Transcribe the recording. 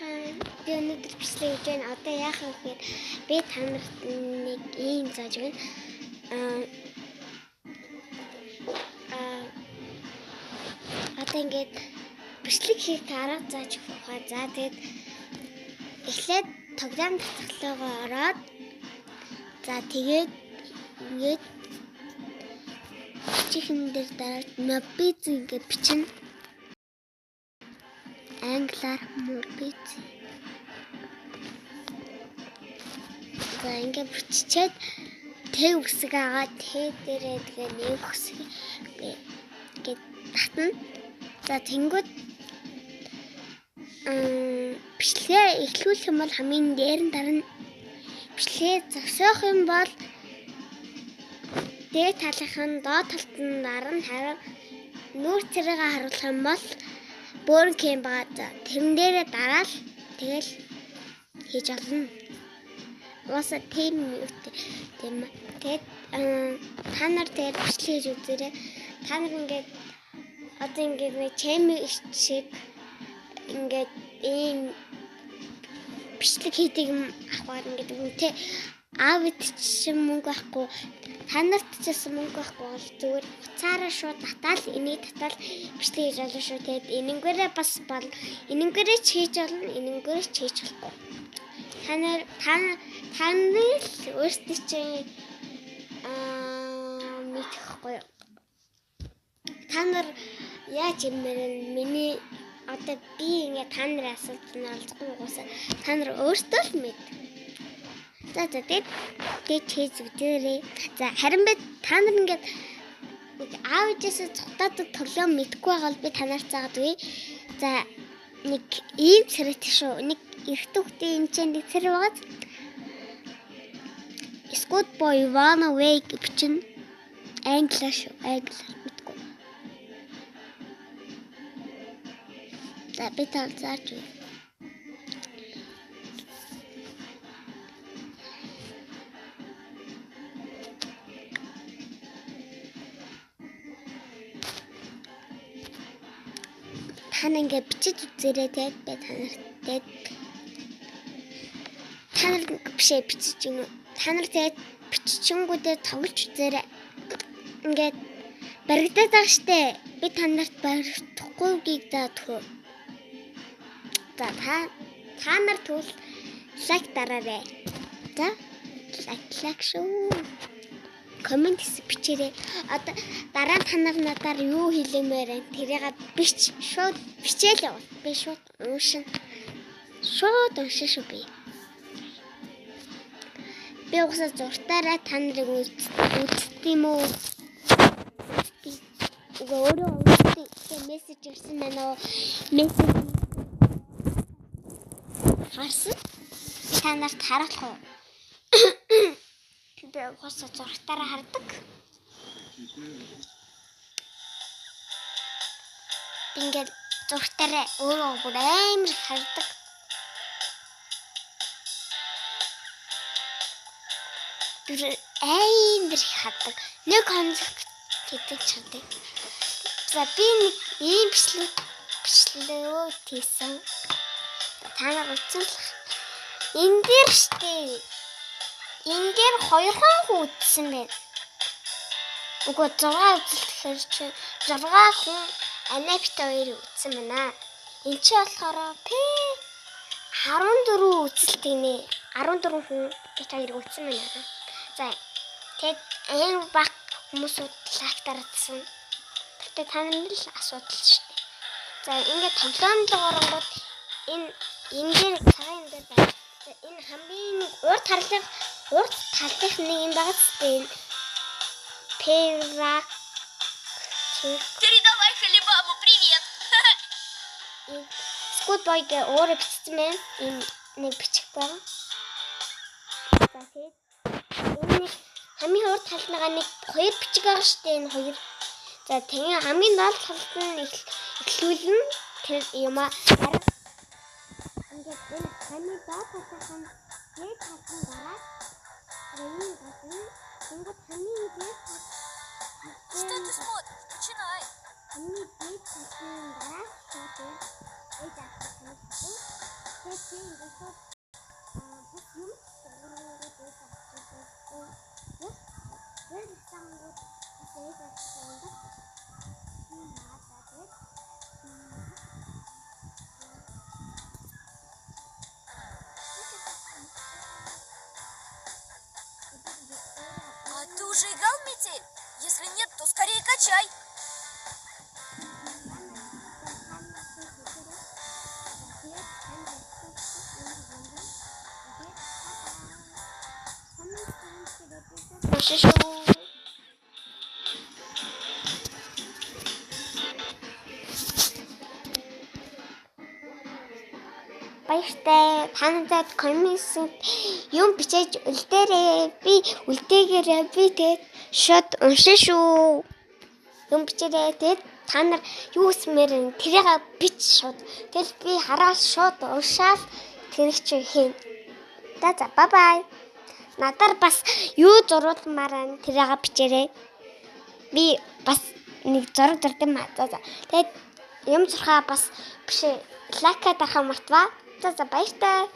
сайхан би өнөөдөр бичлэг хийж байна. Одоо яах вэ гэхээр би та нарт нэг ийм зааж байна. Одоо ингээд бичлэг хийх арга зааж өгөх. За тэгээд эхлээд програм татгалгаа ороод за тэгээд ингээд чихэн дээр дараад мобиз ингээд бичнэ. Англиар мобиз. За ингээд биччихээд тэг үсэг агаад тэг дээрээ тэгээ нэг үсэг ингээд татна. За тэнгууд бичлэгээ эхлүүлэх юм бол хамгийн дээр нь дарна. Бичлэгээ зогсоох юм бол дээд талынхан доод талд нь дарна. Харин нүүр царайгаа харуулах юм бол бөөрн кем байгаа. Тэрэн дээрээ дараал тэгэл хийж олно. Уусаа тийм юм. Тэгээд та нар тэгээд бичлэг хийж үзээрэй. Та нар ингээд одоо ингээд нэг чэми шиг ингээд ийм бичлэг хийдэг юм авахаар ингээд үнтэй аавд чинь мөнгө авахгүй та нарт ч гэсэн мөнгө авахгүй бол зүгээр уцаараа шууд татаал энийг татаал бичлэг хийж олно шүү. Тэгээд энэнгээрээ бас бол энэнгээрээ ч хийж олно, энэнгээрээ ч хийж болохгүй. Та нар өөрсдөө чинь мэдхгүй. Та нар яаж юмэр миний одоо би ингээд та нарын асуултанд олзгүй угаасаа та нар өөрсдөө л мэд. За тэгээд хийж үзээрэй. За харин би та нар ингээд аавчаас цогтаадаг төрлөө мэдгүй байгаа бол би танаар заагаад үе. За нэг ийм царайт шүү. Нэг эрт хүүхдийн энэ чинь нэг царай байгаа. Squid boy run away бичнэ. Англиар шүү. Англиар мэдгүй. За би таалзаач үе. Тань ингээд бичиж үзээрэй тэгээд би танарт та нар бишээ бичиж гинөө. Та нар тэгээд биччихэнгүүдээ тоглож үзээрэй. Ингээд баригдаад байгаа штэ. Би танарт баригдахгүйгийг заадгүй. За та нар түл лайк дараарай. За лайк шүү. Коммент бичээрэй. Одоо дараа нь та нар надаар юу хэлэмээр байна? Тэрийг шууд бичээл яваа. Би шууд уншин. Шууд уншин шүү би. Би уусаа зуртаараа та нарыг үзт юм уу? Би өөрөө үзтээ мессеж ирсэн байна уу? Мессеж харсан. Та нарт харуулах уу? Би уусаа зуртаараа хардаг. Ингээд зуртаараа өөрөө бүр амар хардаг. Амар хатдаг. Нэг хоног гэдэг чаддаг. За би нэг ийм бичлэг хийсэн. Та нар үзсэн л. Энэ дээр штэ. Энэ дээр 2 хүн үзсэн байна. Уг 6 үзэлтэхээр чи 6 хүн Анапт 2 үзсэн байна. Энд чи болохоор 14 үзэлт гинэ. 14 хүн бит 2 үзсэн байна. За тэгээд энэ баг хүмүүсүүд лайк дараадсан. Тэгтээ та нар л асуудал шүү дээ. За ингээд тоглоомд оронгууд энэ дээр цагаан дээр байна. Энэ хамгийн урд талынх нэг юм байгаа зү. Перак. Передавай Халибаму привет. Squid boy гэ өөрөө бичсэн байна. Энэ нэг бичих байна. За тэгээд энэ хамгийн урд талнага нэг 2 бичиг байгаа шүү дээ. Энэ 2. За тэгээ хамгийн доод талд нь эхлүүлнэ. Тэр юмаа ингээд энэ хамгийн доод талын дээд талын дараа энэ гэсэн ингээд хамгийн дээд Что ты смотришь? Начинай. Хамгийн дээд талын дараа шууд ээж авсан. А ты уже играл в метель? Если нет, то скорее качай. Баяртай та надад коммент юм бичээж үлдээрээ би үлдээгээрээ би тэгээд шууд уншин шүү. Юм бичээрээ тэгээд та нар юу хиймээр вэ? Тэрийг бич шууд. Тэгэл би хараад шууд уншаад тэрийг чи хийн. За бай бай. Надаар бас юу зурулмаар байна тэрийг бичээрээ. Би бас нэг зураг зурдсан маа. За. Тэгээд юм зурхаа бас биш лайкаа дарахаа мартваа. За баяртай.